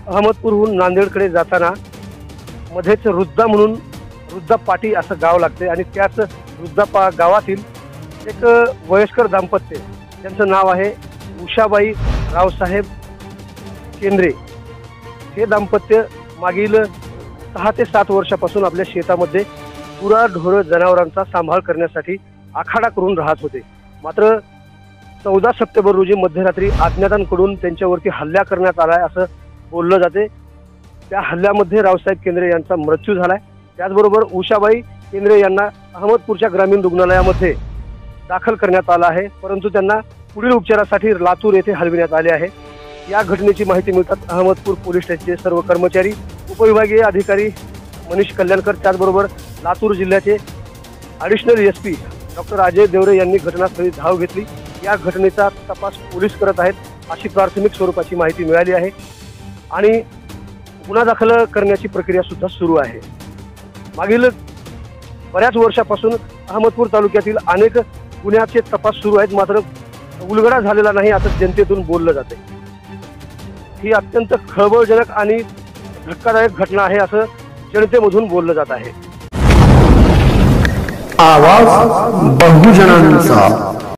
अहमदपूरहून नांदेडकडे जाताना मध्येच रुद्दा म्हणून रुद्दा पाटी असं गाव लागते आणि त्याच रुद्दा गावातील एक वयस्कर दाम्पत्य ज्यांचं नाव आहे उषाबाई रावसाहेब केंद्रे। हे दाम्पत्य मागील 6 ते 7 वर्षापासून आपल्या शेतामध्ये गुराढोर जनावरांचा सांभाळ करण्यासाठी आखाडा करून राहत होते। मात्र 14 सप्टेंबर रोजी मध्यरात्री अज्ञातांकडून त्यांच्यावरती हल्ला करण्यात आलाय असं बोललं जाते। त्या हल्ल्यामध्ये रावसाहेब केंद्रे यांचा मृत्यू झालाय। त्याचबरोबर उषाबाई केंद्रे यांना अहमदपूरच्या ग्रामीण रुग्णालयामध्ये दाखल करण्यात आलं आहे, परंतु त्यांना पुढील उपचारासाठी लातूर येथे हलविण्यात आले आहे। या घटनेची माहिती मिळताच अहमदपूर पोलीस स्टेशनचे सर्व कर्मचारी, उपविभागीय अधिकारी मनीष कल्याणकर, त्याचबरोबर लातूर जिल्ह्याचे additional SP doctor Ajay Deore यांनी घटनास्थळी धाव घेतली। या घटनेचा तपास पोलीस करत आहेत अशी प्राथमिक स्वरूपाची माहिती मिळाली आहे आणि गुन्हा दाखल करण्याची प्रक्रिया सुद्धा सुरू आहे। मागील बऱ्याच वर्षापासून अहमदपूर तालुक्यातील अनेक गुन्ह्याचे तपास सुरू आहेत, मात्र उलगडा झालेला नाही असं जनतेतून बोललं जाते। ही अत्यंत खळबळजनक आणि धक्कादायक घटना आहे असं जनतेमधून बोललं जात आहे। आवाज बहुजनांचा।